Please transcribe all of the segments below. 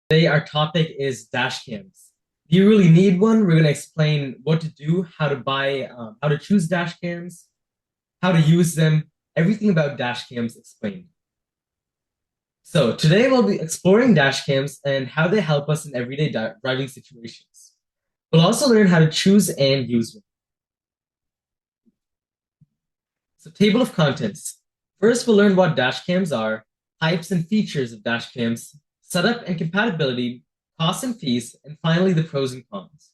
Today, our topic is dash cams. Do you really need one? We're going to explain what to do, how to buy, how to choose dash cams, how to use them, everything about dash cams explained. So, today we'll be exploring dash cams and how they help us in everyday driving situations. We'll also learn how to choose and use them. So, table of contents. First, we'll learn what dash cams are, types and features of dash cams, setup and compatibility, costs and fees, and finally the pros and cons.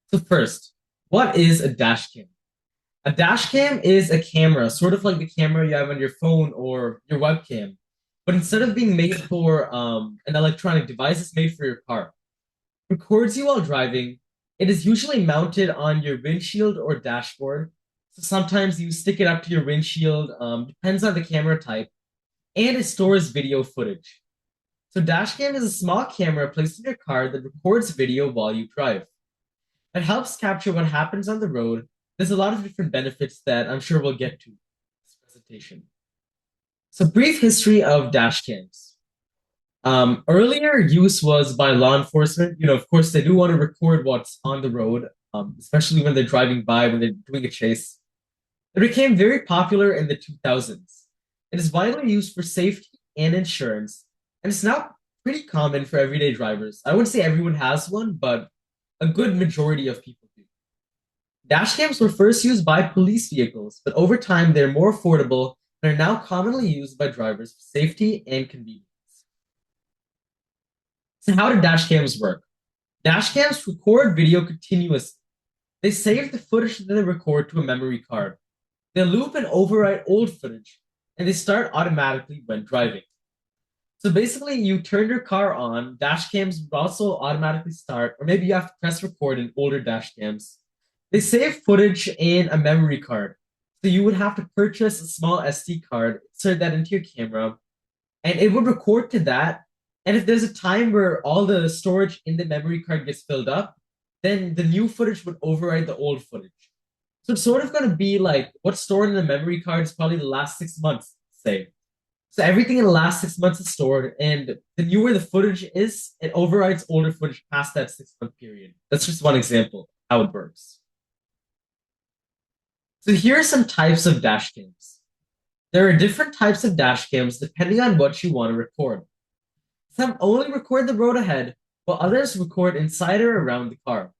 So first, what is a dash cam? A dash cam is a camera, sort of like the camera you have on your phone or your webcam. But instead of being made for an electronic device, it's made for your car. It records you while driving. It is usually mounted on your windshield or dashboard. So sometimes you stick it up to your windshield, depends on the camera type, and it stores video footage. So dashcam is a small camera placed in your car that records video while you drive. It helps capture what happens on the road. There's a lot of different benefits that I'm sure we'll get to in this presentation. So brief history of dashcams. Earlier use was by law enforcement. Of course, they do want to record what's on the road, especially when they're driving by, when they're doing a chase. It became very popular in the 2000s. It is widely used for safety and insurance, and it's now pretty common for everyday drivers. I wouldn't say everyone has one, but a good majority of people do. Dashcams were first used by police vehicles, but over time they're more affordable and are now commonly used by drivers for safety and convenience. So, how do dashcams work? Dashcams record video continuously. They save the footage that they record to a memory card. They loop and overwrite old footage, and they start automatically when driving. So basically, you turn your car on, dash cams would also automatically start, or maybe you have to press record in older dash cams. They save footage in a memory card. So you would have to purchase a small SD card, insert that into your camera, and it would record to that. And if there's a time where all the storage in the memory card gets filled up, then the new footage would override the old footage. So it's sort of going to be like what's stored in the memory card is probably the last 6 months, say. So everything in the last 6 months is stored, and the newer the footage is, it overrides older footage past that 6 month period. That's just one example of how it works. So here are some types of dash cams. There are different types of dash cams depending on what you want to record. Some only record the road ahead, while others record inside or around the car.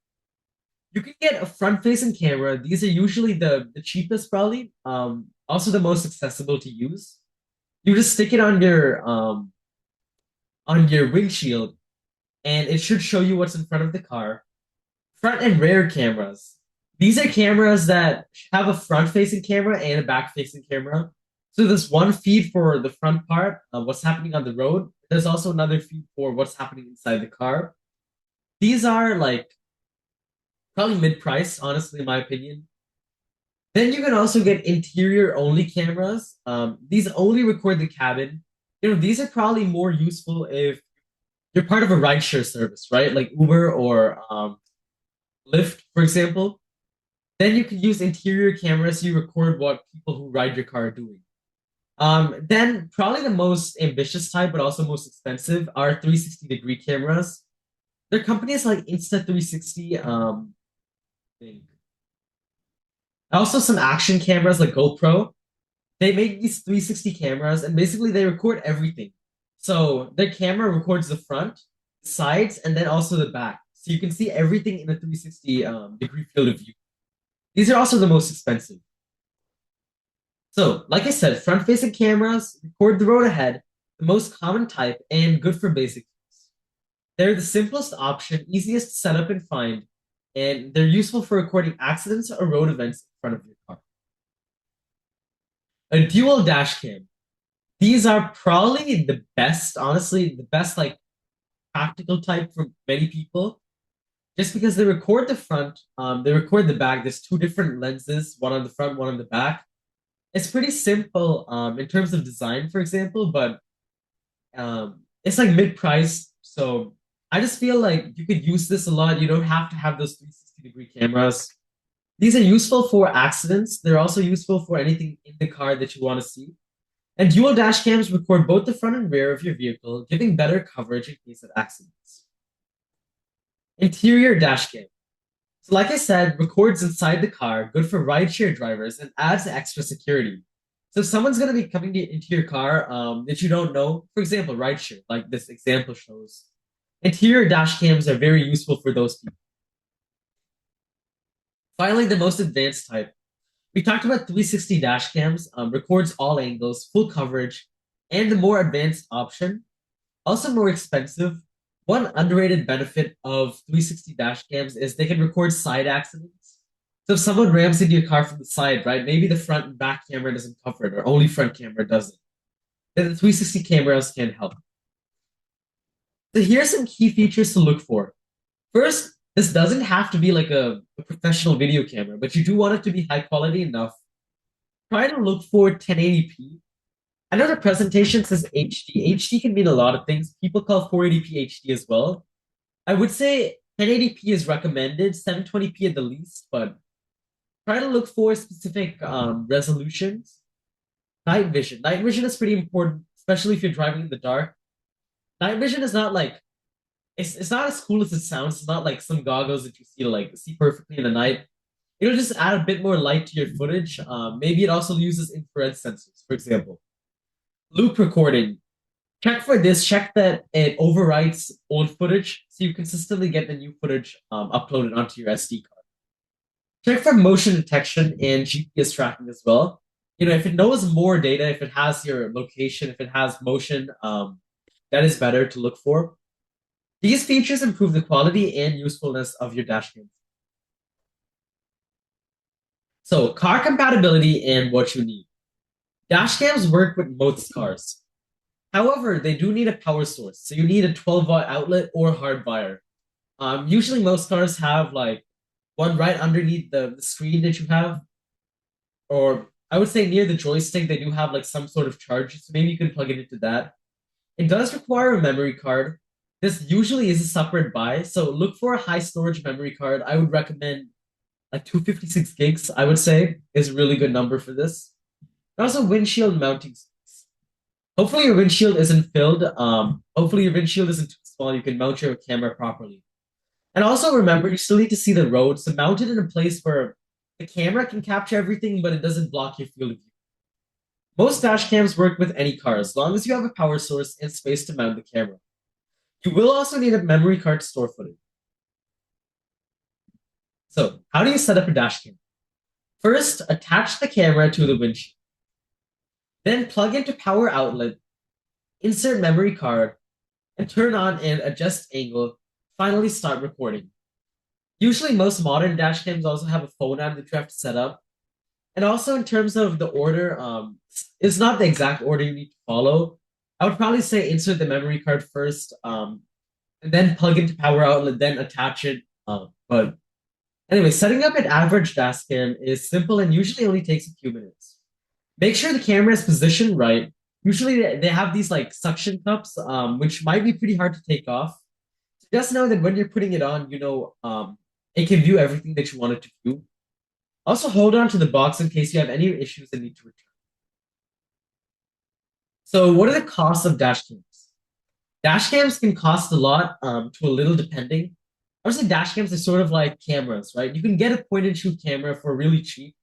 You can get a front-facing camera. These are usually the cheapest, probably. Also the most accessible to use. You just stick it on your windshield, and it should show you what's in front of the car. Front and rear cameras. These are cameras that have a front-facing camera and a back-facing camera. So there's one feed for the front part of what's happening on the road. There's also another feed for what's happening inside the car. These are like probably mid-price, honestly, in my opinion. Then you can also get interior only cameras. These only record the cabin. These are probably more useful if you're part of a rideshare service, right? Like Uber or Lyft, for example. Then you can use interior cameras. You record what people who ride your car are doing. Then probably the most ambitious type, but also most expensive, are 360-degree cameras. There are companies like Insta360. Also, some action cameras like GoPro. They make these 360 cameras, and basically they record everything. So their camera records the front, sides, and then also the back. So you can see everything in a 360 degree field of view. These are also the most expensive. So, like I said, front-facing cameras record the road ahead, the most common type, and good for basic use. They're the simplest option, easiest to set up and find, and they're useful for recording accidents or road events in front of your car. A dual dash cam. These are probably the best, honestly, the best like practical type for many people, just because they record the front, they record the back. There's two different lenses, one on the front, one on the back. It's pretty simple in terms of design, for example, but it's like mid-price. So I just feel like you could use this a lot. You don't have to have those 360-degree cameras. These are useful for accidents. They're also useful for anything in the car that you want to see. And dual dash cams record both the front and rear of your vehicle, giving better coverage in case of accidents. Interior dash cam. So, like I said, records inside the car, good for rideshare drivers, and adds extra security. So, if someone's going to be coming into your car that you don't know, for example, rideshare, like this example shows, interior dash cams are very useful for those people. Finally, the most advanced type. We talked about 360 dash cams, records all angles, full coverage, and the more advanced option, also more expensive. One underrated benefit of 360 dash cams is they can record side accidents. So if someone rams into your car from the side, right, maybe the front and back camera doesn't cover it, or only front camera does it, then the 360 cameras can help. So here's some key features to look for. First, this doesn't have to be like a professional video camera, but you do want it to be high quality enough. Try to look for 1080p. I know the presentation says HD. HD can mean a lot of things. People call 480p HD as well. I would say 1080p is recommended, 720p at the least, but try to look for specific resolutions. Night vision. Night vision is pretty important, especially if you're driving in the dark. Night vision is not like it's not as cool as it sounds. It's not like some goggles that you see to like see perfectly in the night. It'll just add a bit more light to your footage. Maybe it also uses infrared sensors, for example. Loop recording. Check for this. Check that it overwrites old footage so you consistently get the new footage uploaded onto your SD card. Check for motion detection and GPS tracking as well. You know, if it knows more data, if it has your location, if it has motion, that is better to look for. These features improve the quality and usefulness of your dashcam. So, car compatibility and what you need. Dashcams work with most cars. However, they do need a power source. So you need a 12-watt outlet or hardwire. Usually most cars have like one right underneath the screen that you have. Or I would say near the joystick, they do have like some sort of charge. So maybe you can plug it into that. It does require a memory card. This usually is a separate buy. So look for a high storage memory card. I would recommend like 256 gigs, I would say, is a really good number for this. And also windshield mounting space. Hopefully your windshield isn't filled. Hopefully your windshield isn't too small. You can mount your camera properly. And also remember, you still need to see the road. So mount it in a place where the camera can capture everything, but it doesn't block your field of view. Most dash cams work with any car as long as you have a power source and space to mount the camera. You will also need a memory card to store footage. So, how do you set up a dash cam? First, attach the camera to the windshield. Then plug into power outlet, insert memory card, and turn on and adjust angle. Finally, start recording. Usually, most modern dash cams also have a phone app that you have to set up. And also, in terms of the order, it's not the exact order you need to follow. I would probably say insert the memory card first, and then plug into power outlet, then attach it. But anyway, setting up an average dash cam is simple and usually only takes a few minutes. Make sure the camera is positioned right. Usually they have these like suction cups, which might be pretty hard to take off. So just know that when you're putting it on, it can view everything that you want it to view. Also hold on to the box in case you have any issues and need to return. So what are the costs of dash cams? Dash cams can cost a lot to a little depending. Obviously, dash cams are sort of like cameras, right? You can get a point and shoot camera for really cheap.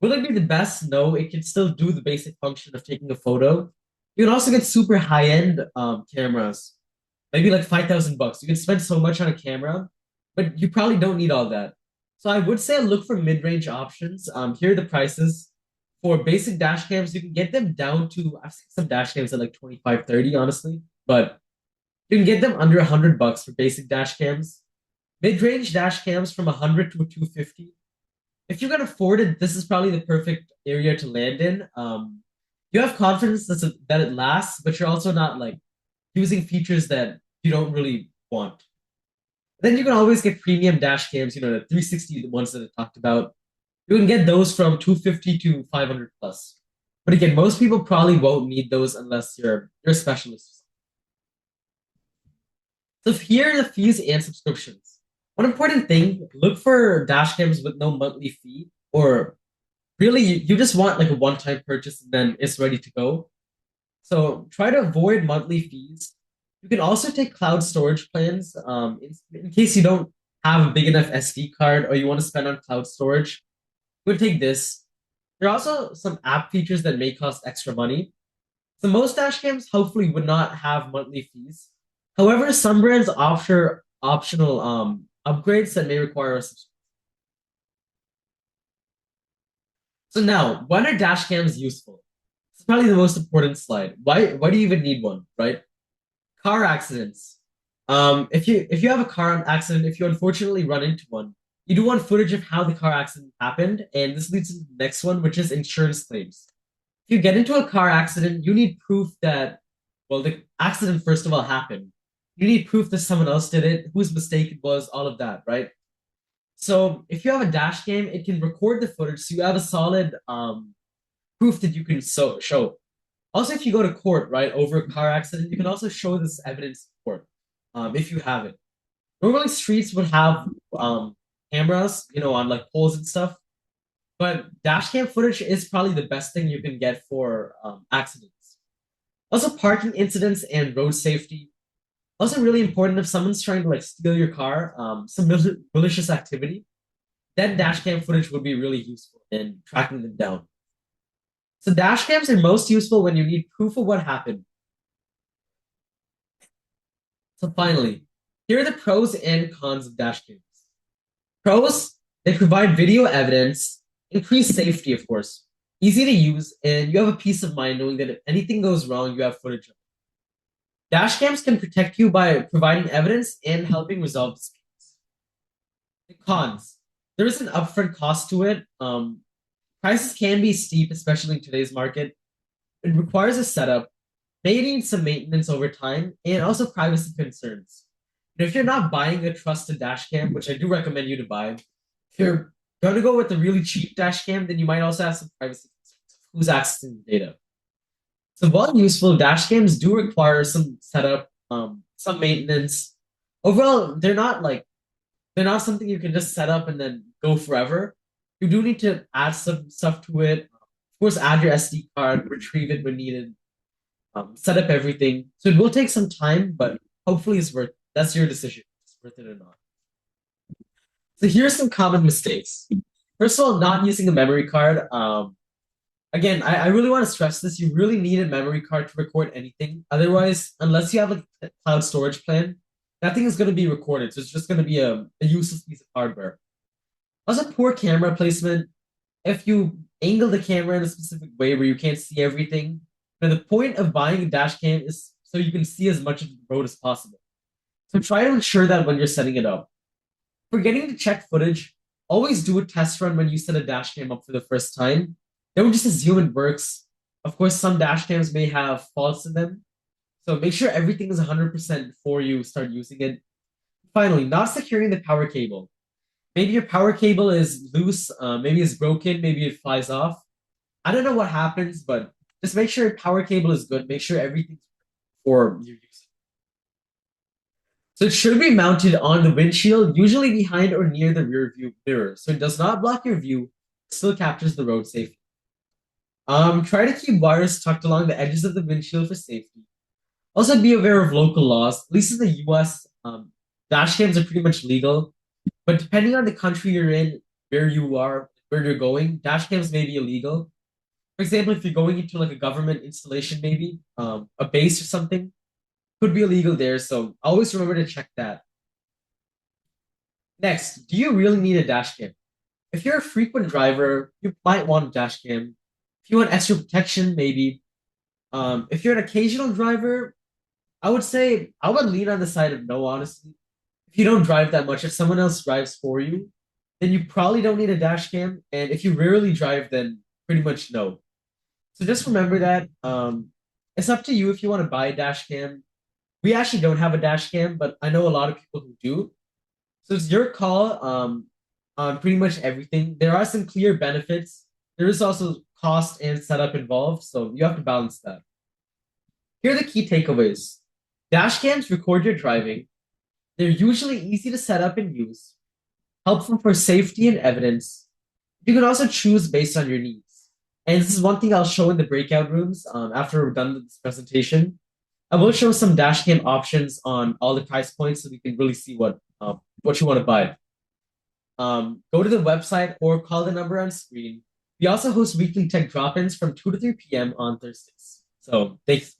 Will it be the best? No, it can still do the basic function of taking a photo. You can also get super high-end cameras, maybe like 5,000 bucks. You can spend so much on a camera, but you probably don't need all that. So I would say look for mid-range options. Here are the prices. For basic dash cams, you can get them down to, I've seen some dash cams at like 25, 30, honestly, but you can get them under 100 bucks for basic dash cams. Mid-range dash cams from 100 to 250. If you can afford it, this is probably the perfect area to land in. You have confidence that it lasts, but you're also not like using features that you don't really want. Then you can always get premium dash cams, the 360 ones that I talked about. You can get those from 250 to 500 plus. But again, most people probably won't need those unless you're a specialist. So here are the fees and subscriptions. One important thing, look for dash cams with no monthly fee, or really you just want like a one-time purchase and then it's ready to go. So try to avoid monthly fees. You can also take cloud storage plans in case you don't have a big enough SD card or you want to spend on cloud storage. You would take this. There are also some app features that may cost extra money. So most dash cams hopefully would not have monthly fees. However, some brands offer optional upgrades that may require a subscription. So now, when are dash cams useful? It's probably the most important slide. Why do you even need one, right? Car accidents. If you have a car accident, if you unfortunately run into one, you do want footage of how the car accident happened, and this leads to the next one, which is insurance claims. If you get into a car accident, you need proof that, well, the accident first of all happened. You need proof that someone else did it, whose mistake it was, all of that, right? So if you have a dash cam, it can record the footage, so you have a solid proof that you can show. Also, if you go to court, right, over a car accident, you can also show this evidence in court if you have it. Normally, streets would have cameras, on like poles and stuff, but dash cam footage is probably the best thing you can get for accidents. Also, parking incidents and road safety. Also, really important if someone's trying to like steal your car, some malicious activity, then dash cam footage would be really useful in tracking them down. So dash cams are most useful when you need proof of what happened. So finally, here are the pros and cons of dash cams. Pros, they provide video evidence, increase safety, of course, easy to use, and you have a peace of mind knowing that if anything goes wrong, you have footage of it. Dash cams can protect you by providing evidence and helping resolve disputes. The cons, there is an upfront cost to it. Prices can be steep, especially in today's market. It requires a setup, may need some maintenance over time, and also privacy concerns. And if you're not buying a trusted dash cam, which I do recommend you to buy, if you're going to go with a really cheap dash cam, then you might also have some privacy concerns. Who's accessing the data? So while useful, dash cams do require some setup, some maintenance. Overall, they're not something you can just set up and then go forever. You do need to add some stuff to it. Of course, add your SD card, retrieve it when needed, set up everything. So it will take some time, but hopefully it's worth. That's your decision. It's worth it or not. So here's some common mistakes. First of all, not using a memory card. Again, I really want to stress this. You really need a memory card to record anything. Otherwise, unless you have a cloud storage plan, nothing is going to be recorded. So it's just going to be a useless piece of hardware. Also, poor camera placement. If you angle the camera in a specific way where you can't see everything, now the point of buying a dash cam is so you can see as much of the road as possible. So try to ensure that when you're setting it up. Forgetting to check footage, always do a test run when you set a dash cam up for the first time. Don't just assume it works. Of course, some dash cams may have faults in them. So make sure everything is 100% before you start using it. Finally, not securing the power cable. Maybe your power cable is loose, maybe it's broken, maybe it flies off. I don't know what happens, but just make sure your power cable is good. Make sure everything's for your use. So it should be mounted on the windshield, usually behind or near the rear view mirror. So it does not block your view, still captures the road safely. Try to keep wires tucked along the edges of the windshield for safety. Also be aware of local laws. At least in the US, dash cams are pretty much legal. But depending on the country you're in, where you are, where you're going, dash cams may be illegal. For example, if you're going into like a government installation, maybe a base or something, could be illegal there. So always remember to check that. Next, do you really need a dash cam? If you're a frequent driver, you might want a dash cam. If you want extra protection, maybe. If you're an occasional driver, I would say I would lean on the side of no, honestly. If you don't drive that much, if someone else drives for you, then you probably don't need a dash cam. And if you rarely drive, then pretty much no. So just remember that. It's up to you if you want to buy a dash cam. We actually don't have a dash cam, but I know a lot of people who do. So it's your call on pretty much everything. There are some clear benefits. There is also cost and setup involved, so you have to balance that. Here are the key takeaways. Dash cams record your driving. They're usually easy to set up and use, helpful for safety and evidence. You can also choose based on your needs. And this is one thing I'll show in the breakout rooms after we're done with this presentation. I will show some dashcam options on all the price points so we can really see what you want to buy. Go to the website or call the number on screen. We also host weekly tech drop-ins from 2 to 3 p.m. on Thursdays. So thanks.